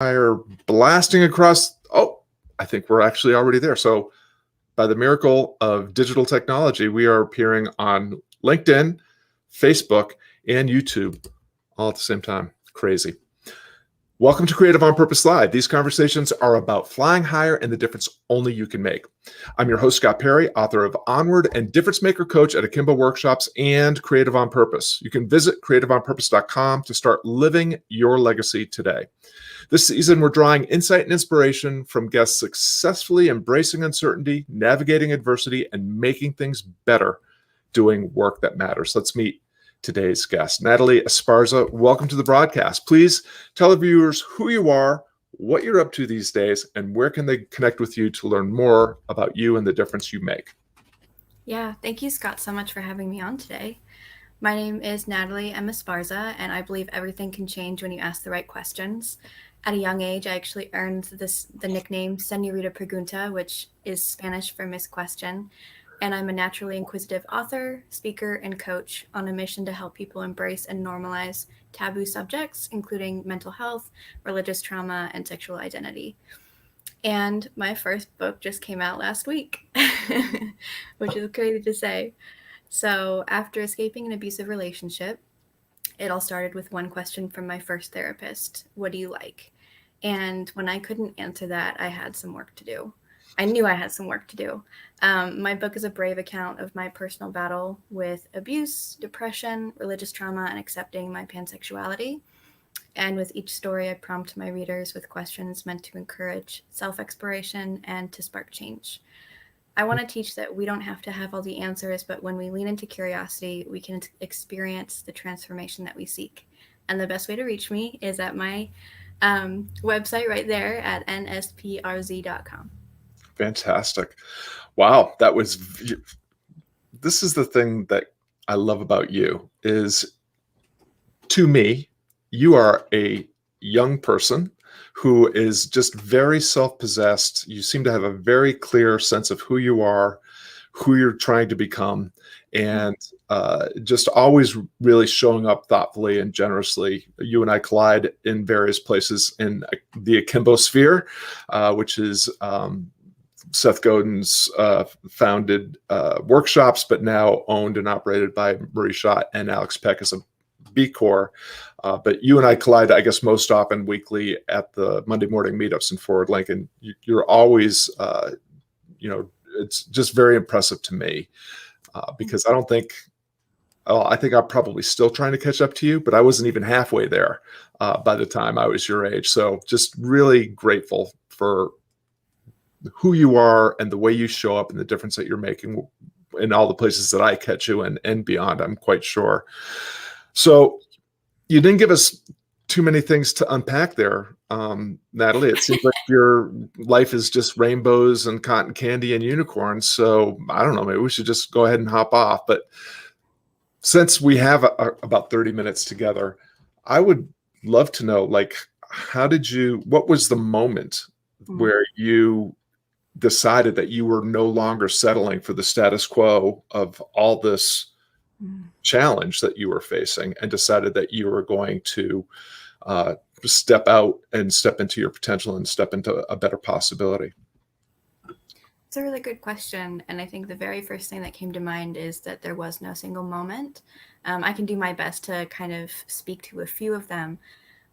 Are blasting across. Oh, I think we're actually already there. So, by the miracle of digital technology, we are appearing on LinkedIn, Facebook, and YouTube all at the same time. Crazy. Welcome to Creative on Purpose Live. These conversations are about flying higher and the difference only you can make. I'm your host, Scott Perry, author of Onward and Difference Maker Coach at Akimbo Workshops and Creative on Purpose. You can visit creativeonpurpose.com to start living your legacy today. This season, we're drawing insight and inspiration from guests successfully embracing uncertainty, navigating adversity, and making things better doing work that matters. Let's meet today's guest, Natalie Esparza. Welcome to the broadcast. Please tell the viewers who you are, what you're up to these days, and where can they connect with you to learn more about you and the difference you make. Yeah, thank you, Scott, so much for having me on today. My name is Natalie Esparza, and I believe everything can change when you ask the right questions. At a young age, I actually earned the nickname Señorita Pregunta, which is Spanish for Miss Question. And I'm a naturally inquisitive author, speaker, and coach on a mission to help people embrace and normalize taboo subjects, including mental health, religious trauma, and sexual identity. And my first book just came out last week, which is crazy to say. So, after escaping an abusive relationship, it all started with one question from my first therapist: what do you like? And when I couldn't answer that, I had some work to do. I knew I had some work to do. My book is a brave account of my personal battle with abuse, depression, religious trauma, and accepting my pansexuality. And with each story, I prompt my readers with questions meant to encourage self-exploration and to spark change. I want to teach that we don't have to have all the answers, but when we lean into curiosity, we can experience the transformation that we seek. And the best way to reach me is at my website right there at nsprz.com. Fantastic. Wow, this is the thing that I love about you is, to me, you are a young person who is just very self-possessed. You seem to have a very clear sense of who you are, who you're trying to become, and just always really showing up thoughtfully and generously. You and I collide in various places in the Akimbo sphere, which is Seth Godin's founded workshops, but now owned and operated by Marie Schott and Alex Peck as a B Corps. But you and I collide, I guess, most often weekly at the Monday morning meetups in Forward Lincoln. You're always, it's just very impressive to me because I think I'm probably still trying to catch up to you, but I wasn't even halfway there by the time I was your age. So just really grateful for who you are and the way you show up and the difference that you're making in all the places that I catch you and beyond, I'm quite sure. So you didn't give us too many things to unpack there, Natalie. It seems like your life is just rainbows and cotton candy and unicorns. So I don't know, maybe we should just go ahead and hop off. But since we have about 30 minutes together, I would love to know, what was the moment where you decided that you were no longer settling for the status quo of all this challenge that you were facing and decided that you were going to step out and step into your potential and step into a better possibility? It's a really good question. And I think the very first thing that came to mind is that there was no single moment. I can do my best to kind of speak to a few of them.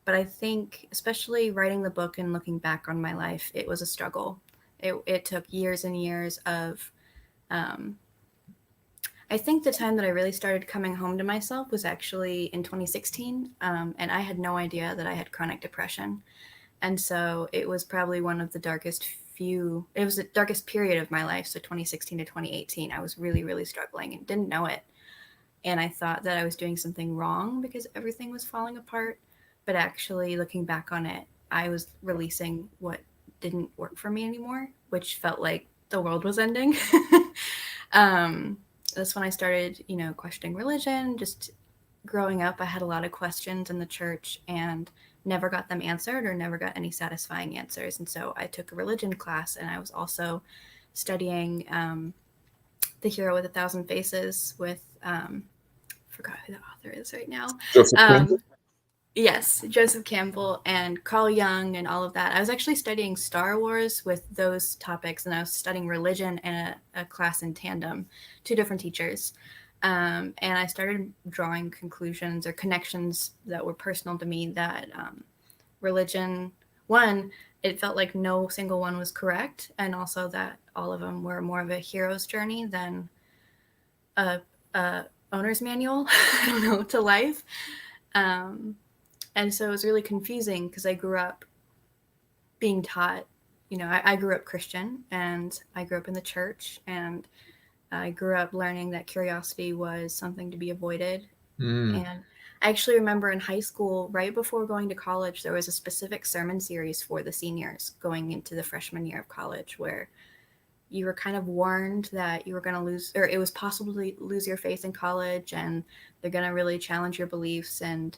But I think, especially writing the book and looking back on my life, it was a struggle. It took years and years of I think the time that I really started coming home to myself was actually in 2016. And I had no idea that I had chronic depression. And so it was probably one of the it was the darkest period of my life. So 2016 to 2018, I was really, really struggling and didn't know it. And I thought that I was doing something wrong because everything was falling apart. But actually, looking back on it, I was releasing what didn't work for me anymore, which felt like the world was ending. That's when I started, questioning religion. Just growing up, I had a lot of questions in the church and never got them answered or never got any satisfying answers. And so I took a religion class, and I was also studying The Hero with a Thousand Faces with, forgot who the author is right now. Joseph Campbell? Yes, Joseph Campbell and Carl Jung and all of that. I was actually studying Star Wars with those topics, and I was studying religion in a class in tandem, two different teachers. And I started drawing conclusions or connections that were personal to me that religion, one, it felt like no single one was correct, and also that all of them were more of a hero's journey than a, a owner's manual, I don't know, to life. Um, and so it was really confusing because I grew up being taught, I grew up Christian and I grew up in the church, and I grew up learning that curiosity was something to be avoided. Mm. And I actually remember in high school, right before going to college, there was a specific sermon series for the seniors going into the freshman year of college where you were kind of warned that you were going to lose, or it was possible to lose your faith in college, and they're going to really challenge your beliefs and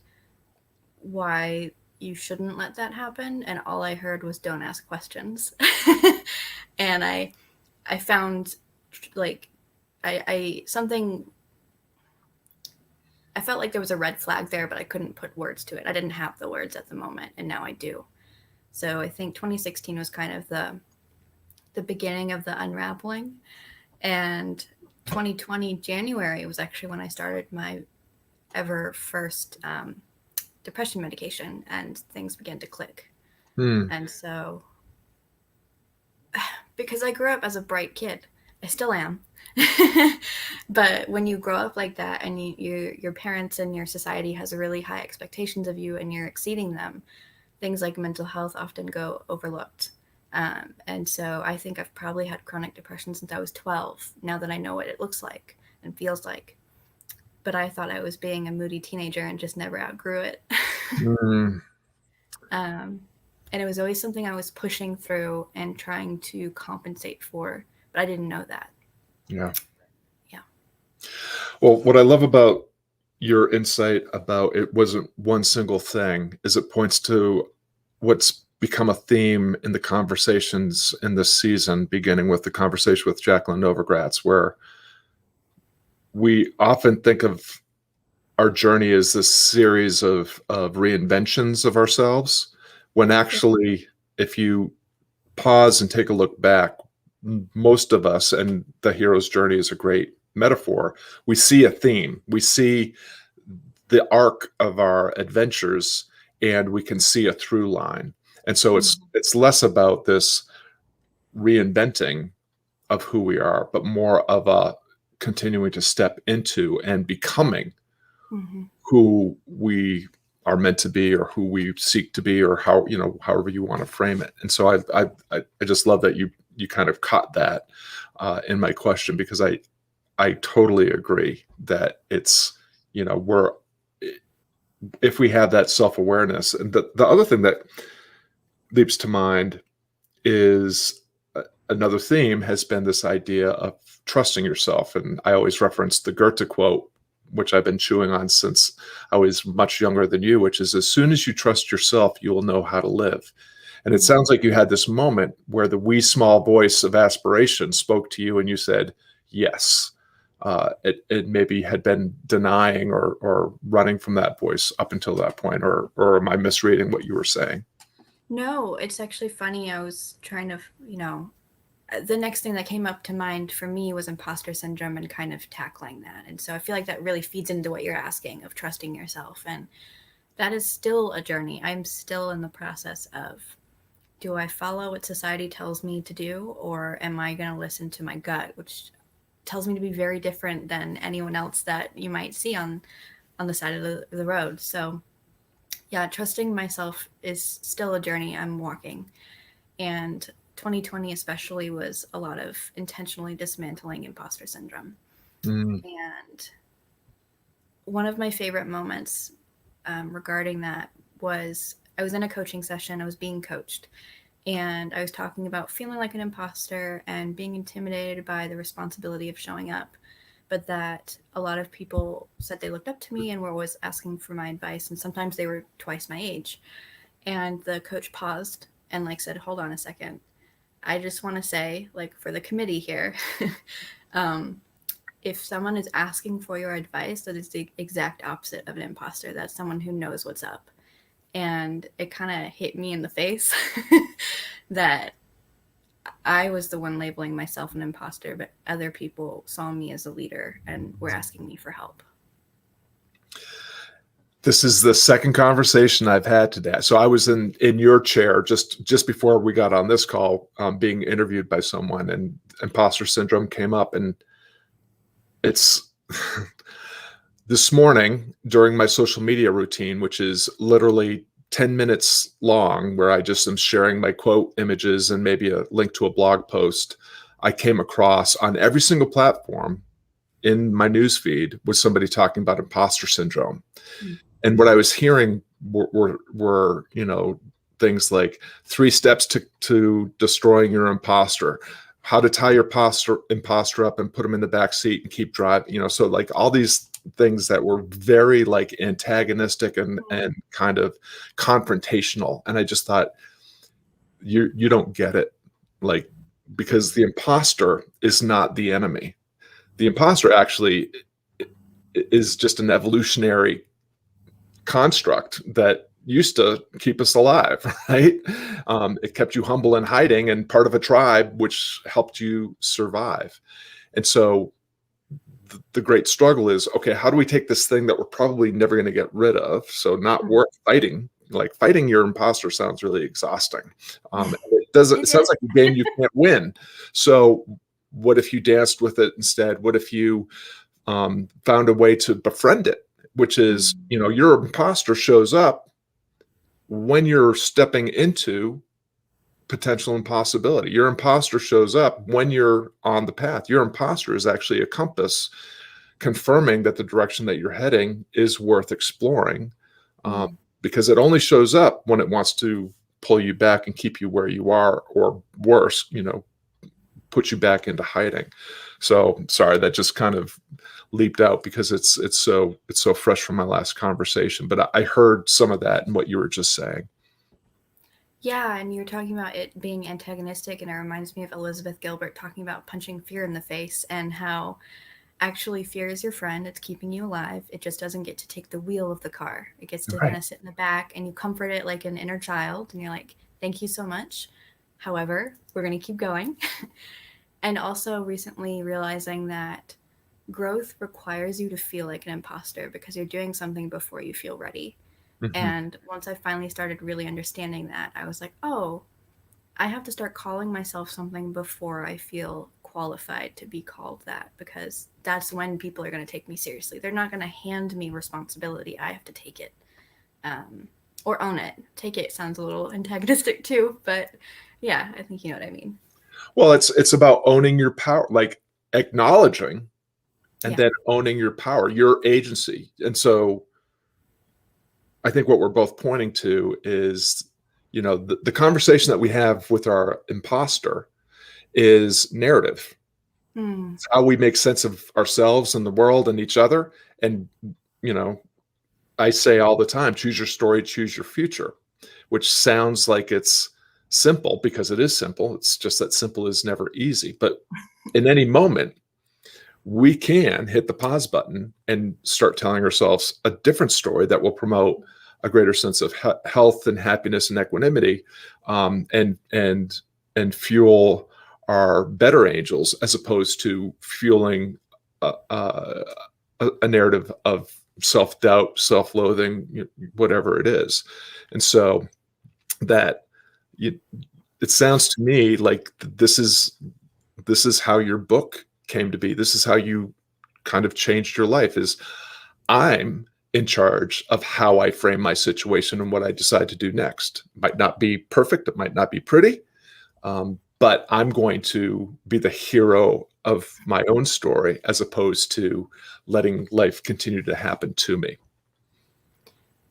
why you shouldn't let that happen. And all I heard was don't ask questions. And I found like I something I felt like there was a red flag there, but I couldn't put words to it. I didn't have the words at the moment, and now I do. So I think 2016 was kind of the beginning of the unraveling, and 2020 January was actually when I started my ever first depression medication, and things began to click. Mm. And so, because I grew up as a bright kid, I still am. But when you grow up like that, and your parents and your society has really high expectations of you and you're exceeding them, things like mental health often go overlooked. And so I think I've probably had chronic depression since I was 12, now that I know what it looks like and feels like. But I thought I was being a moody teenager and just never outgrew it. Mm. um, and it was always something I was pushing through and trying to compensate for, but I didn't know that. Yeah. Yeah. Well, what I love about your insight about it wasn't one single thing is it points to what's become a theme in the conversations in this season, beginning with the conversation with Jacqueline Novogratz, where we often think of our journey as this series of reinventions of ourselves, when actually, if you pause and take a look back, most of us, and the hero's journey is a great metaphor, we see a theme. We see the arc of our adventures, and we can see a through line. And so Mm-hmm. it's less about this reinventing of who we are, but more of a continuing to step into and becoming Mm-hmm. who we are meant to be, or who we seek to be, or how, however you want to frame it. And so I just love that you kind of caught that in my question, because I totally agree that it's, we're, if we have that self-awareness. And the other thing that leaps to mind is another theme has been this idea of trusting yourself. And I always reference the Goethe quote, which I've been chewing on since I was much younger than you, which is, as soon as you trust yourself, you will know how to live. And it Mm-hmm. sounds like you had this moment where the wee small voice of aspiration spoke to you and you said, yes. It maybe had been denying or running from that voice up until that point, or am I misreading what you were saying? No, it's actually funny. I was trying to, the next thing that came up to mind for me was imposter syndrome and kind of tackling that. And so I feel like that really feeds into what you're asking of trusting yourself. And that is still a journey. I'm still in the process of, do I follow what society tells me to do, or am I going to listen to my gut, which tells me to be very different than anyone else that you might see on the side of the road. So yeah, trusting myself is still a journey I'm walking. And 2020 especially was a lot of intentionally dismantling imposter syndrome. Mm. And one of my favorite moments regarding that was, I was in a coaching session, I was being coached, and I was talking about feeling like an imposter and being intimidated by the responsibility of showing up, but that a lot of people said they looked up to me and were always asking for my advice, and sometimes they were twice my age. And the coach paused and said, hold on a second, I just want to say, for the committee here, um, if someone is asking for your advice, that is the exact opposite of an imposter. That's someone who knows what's up. And it kind of hit me in the face that I was the one labeling myself an imposter, but other people saw me as a leader and were asking me for help. This is the second conversation I've had today. So I was in your chair just before we got on this call, being interviewed by someone, and imposter syndrome came up. And it's this morning during my social media routine, which is literally 10 minutes long, where I just am sharing my quote images and maybe a link to a blog post, I came across on every single platform in my newsfeed was somebody talking about imposter syndrome. And what I was hearing were things like 3 steps to destroying your imposter, how to tie your imposter up and put them in the back seat and keep driving. So like all these things that were very like antagonistic and kind of confrontational. And I just thought, you don't get it, like, because the imposter is not the enemy. The imposter actually is just an evolutionary construct that used to keep us alive, right? It kept you humble and hiding and part of a tribe, which helped you survive. And so the great struggle is, okay, how do we take this thing that we're probably never going to get rid of, so not worth fighting? Like, fighting your imposter sounds really exhausting. It sounds like a game you can't win. So what if you danced with it instead? What if you found a way to befriend it, which is, your imposter shows up when you're stepping into potential impossibility. Your imposter shows up when you're on the path. Your imposter is actually a compass confirming that the direction that you're heading is worth exploring, because it only shows up when it wants to pull you back and keep you where you are, or worse, put you back into hiding. So sorry, that just kind of leaped out because it's so fresh from my last conversation, but I heard some of that in what you were just saying. Yeah, and you're talking about it being antagonistic, and it reminds me of Elizabeth Gilbert talking about punching fear in the face, and how actually fear is your friend. It's keeping you alive. It just doesn't get to take the wheel of the car. It gets to kind of sit in the back, and you comfort it like an inner child, and you're like, thank you so much. However, we're going to keep going. And also recently realizing that growth requires you to feel like an imposter because you're doing something before you feel ready. And once I finally started really understanding that, I was like, oh, I have to start calling myself something before I feel qualified to be called that, because that's when people are going to take me seriously. They're not going to hand me responsibility. I have to take it, or own it. Take it sounds a little antagonistic too, but yeah, I think you know what I mean. Well, it's about owning your power, like acknowledging and then owning your power, your agency. And so I think what we're both pointing to is, the conversation that we have with our imposter is narrative. It's how we make sense of ourselves and the world and each other. And, I say all the time, choose your story, choose your future, which sounds like it's simple, because it is simple. It's just that simple is never easy. But in any moment, we can hit the pause button and start telling ourselves a different story that will promote a greater sense of health and happiness and equanimity, and fuel our better angels, as opposed to fueling a narrative of self-doubt, self-loathing, whatever it is. And so that it sounds to me like this is how your book came to be. This is how you kind of changed your life, is I'm in charge of how I frame my situation and what I decide to do next. It might not be perfect. It might not be pretty. But I'm going to be the hero of my own story, as opposed to letting life continue to happen to me.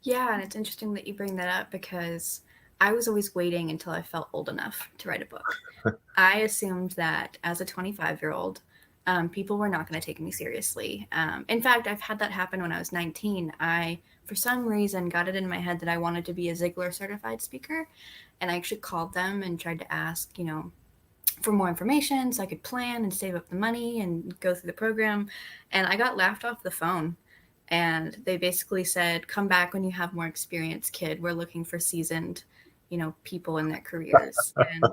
Yeah, and it's interesting that you bring that up, because I was always waiting until I felt old enough to write a book. I assumed that as a 25-year-old, people were not going to take me seriously. In fact, I've had that happen when I was 19. I, for some reason, got it in my head that I wanted to be a Ziglar certified speaker. And I actually called them and tried to ask, for more information so I could plan and save up the money and go through the program. And I got laughed off the phone. And they basically said, come back when you have more experience, kid. We're looking for seasoned, people in their careers. And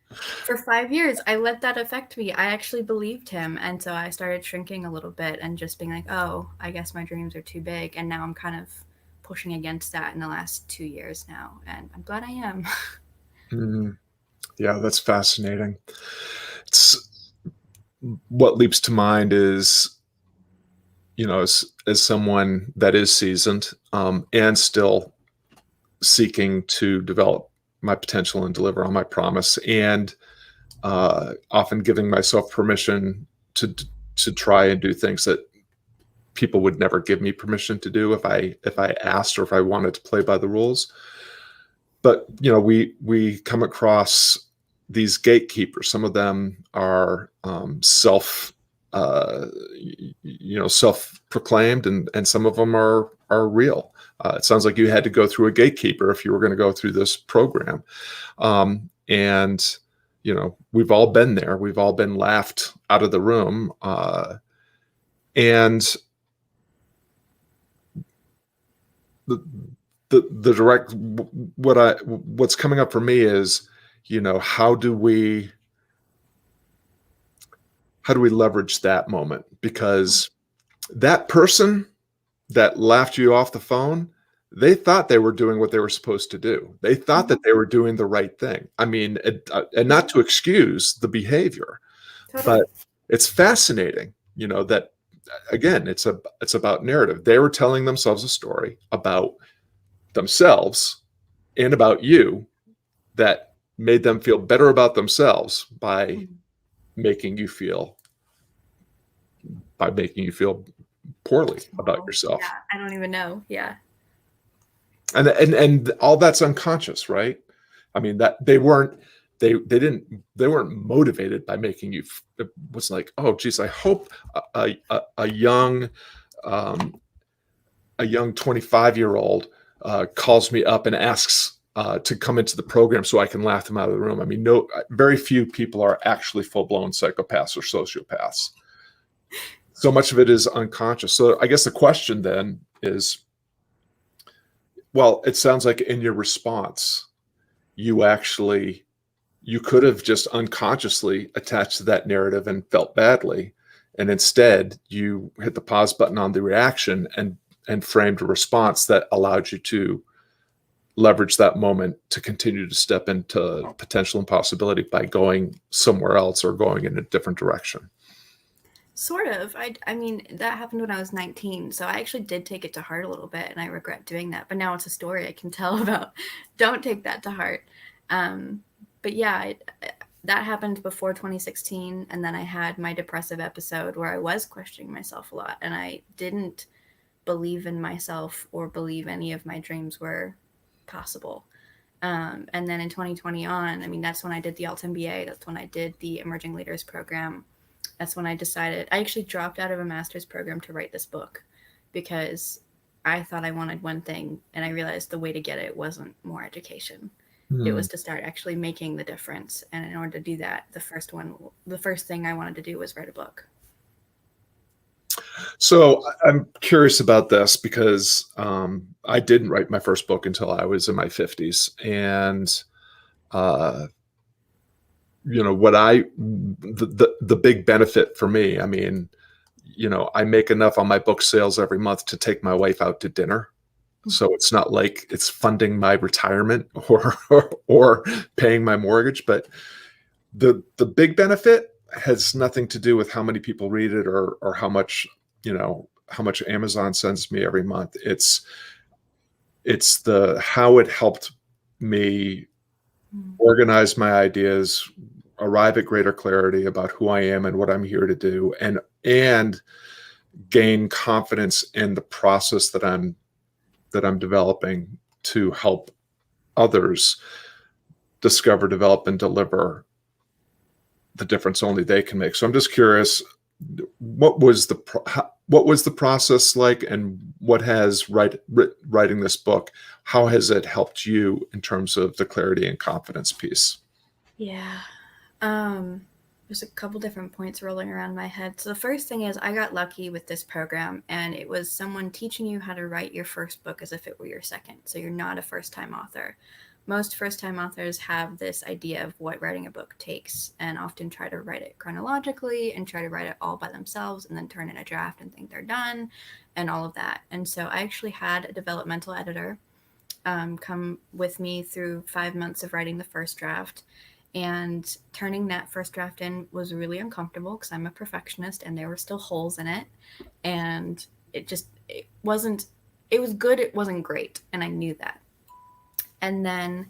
for 5 years, I let that affect me. I actually believed him. And so I started shrinking a little bit and just being like, oh, I guess my dreams are too big. And now I'm kind of pushing against that in the last 2 years now. And I'm glad I am. Mm, yeah, that's fascinating. It's what leaps to mind is, as someone that is seasoned, and still seeking to develop my potential and deliver on my promise, and often giving myself permission to try and do things that people would never give me permission to do if I asked or if I wanted to play by the rules. But we come across these gatekeepers. Some of them are self-proclaimed, and some of them are real. It sounds like you had to go through a gatekeeper if you were going to go through this program. And we've all been there. We've all been laughed out of the room. And the direct what's coming up for me is, how do we leverage that moment? Because that person that laughed you off the phone, they thought they were doing what they were supposed to do. They thought that they were doing the right thing. I mean, and not to excuse the behavior, Totally. but it's fascinating, that again, it's about narrative. They were telling themselves a story about themselves and about you that made them feel better about themselves by making you feel poorly about yourself. Yeah, I don't even know. Yeah. And all that's unconscious, right? I mean, that they weren't motivated by making you. It was like, oh geez, I hope a young 25-year-old calls me up and asks to come into the program so I can laugh them out of the room. I mean, very few people are actually full-blown psychopaths or sociopaths. So much of it is unconscious. So I guess the question then is, well, it sounds like in your response, you could have just unconsciously attached to that narrative and felt badly. And instead you hit the pause button on the reaction and framed a response that allowed you to leverage that moment to continue to step into potential and possibility by going somewhere else or going in a different direction. Sort of. I mean, that happened when I was 19, so I actually did take it to heart a little bit, and I regret doing that. But now it's a story I can tell about. Don't take that to heart. But yeah, that happened before 2016, and then I had my depressive episode where I was questioning myself a lot, and I didn't believe in myself or believe any of my dreams were possible. And then in 2020 on, I mean, that's when I did the Alt MBA. That's when I did the Emerging Leaders program. That's when I decided. I actually dropped out of a master's program to write this book because I thought I wanted one thing, and I realized the way to get it wasn't more education. It was to start actually making the difference. And in order to do that, the first thing I wanted to do was write a book. So I'm curious about this because I didn't write my first book until I was in my 50s. And the big benefit for me, I mean, I make enough on my book sales every month to take my wife out to dinner. So it's not like it's funding my retirement or paying my mortgage, but the big benefit has nothing to do with how many people read it or how much Amazon sends me every month. It's how it helped me organize my ideas, arrive at greater clarity about who I am and what I'm here to do, and gain confidence in the process that I'm developing to help others discover, develop, and deliver the difference only they can make. So I'm just curious, what was the process like, and what has writing this book, how has it helped you in terms of the clarity and confidence piece? Yeah. There's a couple different points rolling around my head. So the first thing is I got lucky with this program, and it was someone teaching you how to write your first book as if it were your second. So you're not a first-time author. Most first-time authors have this idea of what writing a book takes, and often try to write it chronologically and try to write it all by themselves and then turn in a draft and think they're done and all of that. And so I actually had a developmental editor come with me through 5 months of writing the first draft. And turning that first draft in was really uncomfortable because I'm a perfectionist and there were still holes in it. And it was good, it wasn't great. And I knew that. And then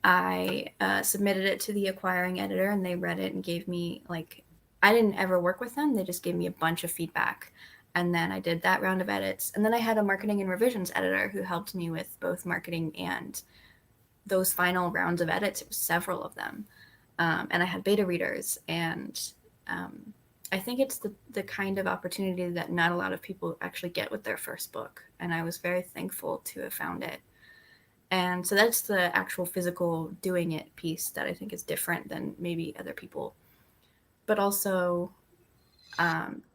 I submitted it to the acquiring editor, and they read it and gave me, like, I didn't ever work with them. They just gave me a bunch of feedback. And then I did that round of edits. And then I had a marketing and revisions editor who helped me with both marketing and those final rounds of edits. It was several of them. And I had beta readers. And I think it's the kind of opportunity that not a lot of people actually get with their first book. And I was very thankful to have found it. And so that's the actual physical doing it piece that I think is different than maybe other people. But also,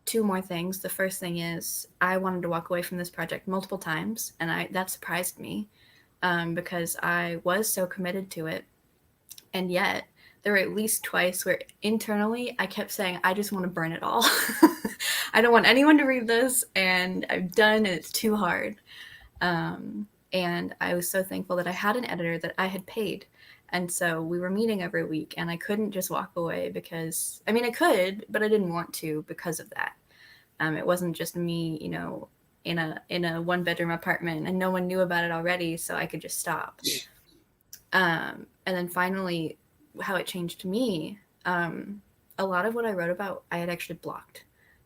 two more things. The first thing is I wanted to walk away from this project multiple times, and that surprised me because I was so committed to it. And yet there were at least twice where internally I kept saying, I just want to burn it all. I don't want anyone to read this, and I'm done, and it's too hard. And I was so thankful that I had an editor that I had paid. And so we were meeting every week, and I couldn't just walk away because, I mean, I could, but I didn't want to because of that. It wasn't just me, in a one-bedroom apartment, and no one knew about it already, so I could just stop. And then finally, how it changed me, a lot of what I wrote about, I had actually blocked.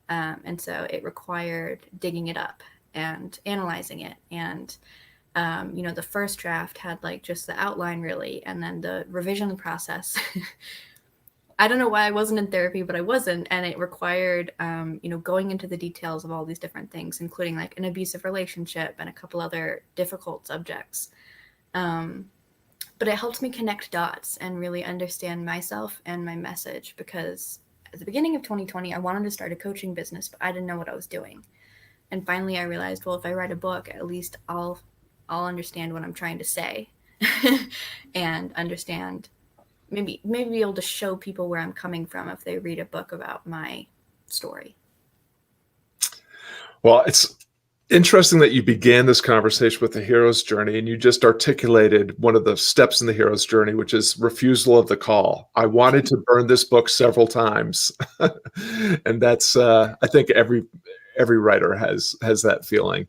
And so it required digging it up and analyzing it. And the first draft had like just the outline really, and then the revision process. I don't know why I wasn't in therapy, but I wasn't, and it required going into the details of all these different things, including like an abusive relationship and a couple other difficult subjects. But it helped me connect dots and really understand myself and my message, because at the beginning of 2020, I wanted to start a coaching business, but I didn't know what I was doing. And finally I realized, well, if I write a book, at least I'll understand what I'm trying to say and understand, maybe be able to show people where I'm coming from if they read a book about my story. Well, it's interesting that you began this conversation with the hero's journey, and you just articulated one of the steps in the hero's journey, which is refusal of the call. I wanted to burn this book several times. And that's, I think every writer has that feeling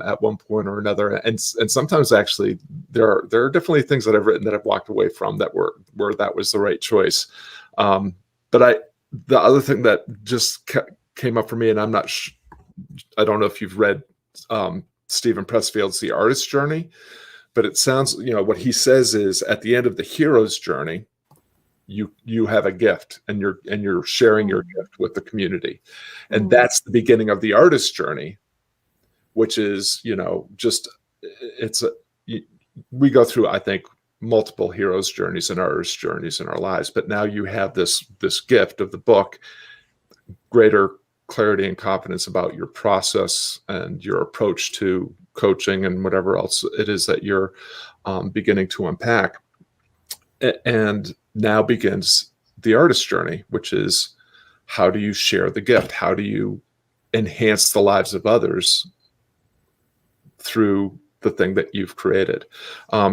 at one point or another. And sometimes actually there are definitely things that I've written that I've walked away from that were where that was the right choice. But the other thing that just came up for me, and I don't know if you've read Stephen Pressfield's The Artist's Journey, but it sounds, what he says is at the end of the hero's journey, you have a gift, and you're sharing your gift with the community. And that's the beginning of the artist's journey, which is, we go through, I think, multiple hero's journeys and artist journeys in our lives, but now you have this gift of the book, greater clarity and confidence about your process and your approach to coaching and whatever else it is that you're beginning to unpack. And now begins the artist's journey, which is, how do you share the gift? How do you enhance the lives of others through the thing that you've created?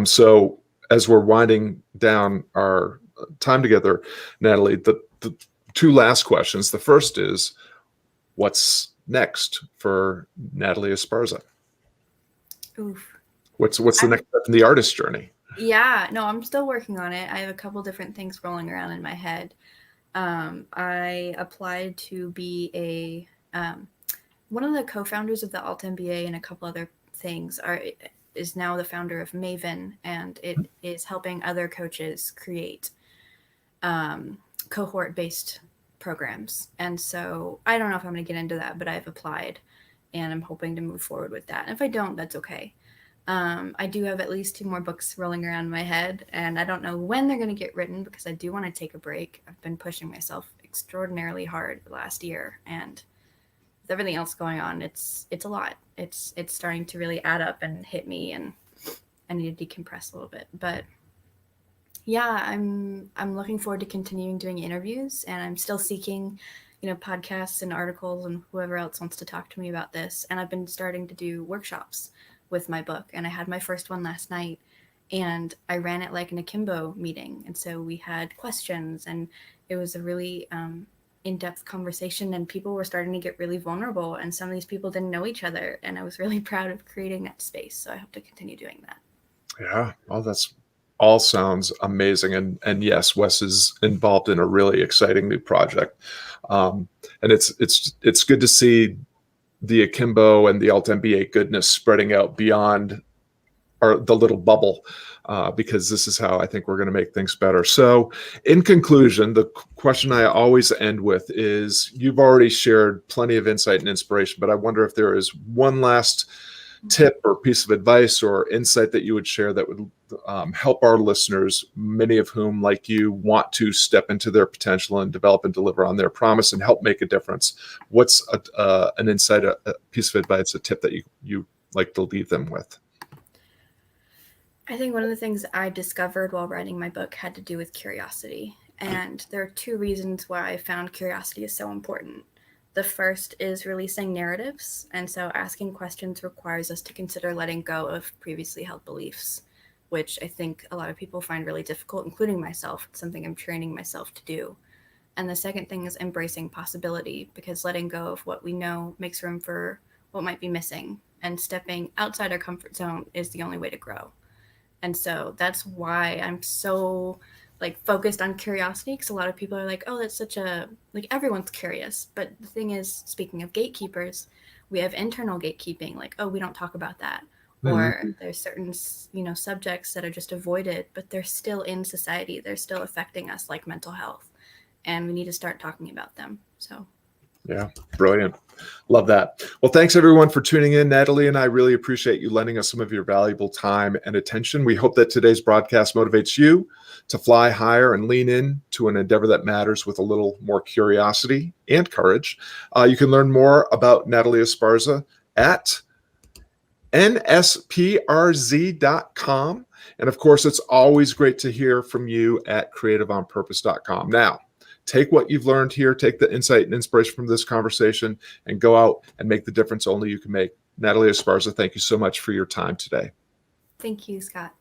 So as we're winding down our time together, Natalie, the two last questions. The first is, what's next for Natalie Esparza? Oof. What's the next step in the artist journey? Yeah, no, I'm still working on it. I have a couple different things rolling around in my head. I applied to be one of the co-founders of the Alt MBA, and a couple other things is now the founder of Maven, and it is helping other coaches create cohort-based programs. And so I don't know if I'm going to get into that, but I've applied, and I'm hoping to move forward with that. And if I don't, that's okay. I do have at least 2 more books rolling around in my head, and I don't know when they're going to get written because I do want to take a break. I've been pushing myself extraordinarily hard last year, and with everything else going on, it's a lot. It's starting to really add up and hit me, and I need to decompress a little bit. But yeah, I'm looking forward to continuing doing interviews, and I'm still seeking, podcasts and articles and whoever else wants to talk to me about this. And I've been starting to do workshops with my book, and I had my first one last night, and I ran it like an akimbo meeting. And so we had questions, and it was a really in-depth conversation, and people were starting to get really vulnerable, and some of these people didn't know each other, and I was really proud of creating that space. So I hope to continue doing that. Yeah, well, that's all sounds amazing, and yes, Wes is involved in a really exciting new project, and it's good to see the akimbo and the alt MBA goodness spreading out beyond the little bubble, because this is how I think we're going to make things better. So, in conclusion, the question I always end with is: you've already shared plenty of insight and inspiration, but I wonder if there is one last tip or piece of advice or insight that you would share that would help our listeners, many of whom, like you, want to step into their potential and develop and deliver on their promise and help make a difference. What's an insight, a piece of advice, a tip that you like to leave them with? I think one of the things I discovered while writing my book had to do with curiosity. And there are two reasons why I found curiosity is so important. The first is releasing narratives. And so asking questions requires us to consider letting go of previously held beliefs, which I think a lot of people find really difficult, including myself. It's something I'm training myself to do. And the second thing is embracing possibility, because letting go of what we know makes room for what might be missing. And stepping outside our comfort zone is the only way to grow. And so that's why I'm so focused on curiosity, because a lot of people are like, oh, that's such a, everyone's curious. But the thing is, speaking of gatekeepers, we have internal gatekeeping, oh, we don't talk about that. Mm-hmm. Or there's certain, subjects that are just avoided, but they're still in society. They're still affecting us, like mental health. And we need to start talking about them. So. Yeah, brilliant. Love that. Well, thanks everyone for tuning in. Natalie and I really appreciate you lending us some of your valuable time and attention. We hope that today's broadcast motivates you to fly higher and lean in to an endeavor that matters with a little more curiosity and courage. You can learn more about Natalie Esparza at nsprz.com. And of course, it's always great to hear from you at creativeonpurpose.com. Now, take what you've learned here, take the insight and inspiration from this conversation, and go out and make the difference only you can make. Natalie Esparza, thank you so much for your time today. Thank you, Scott.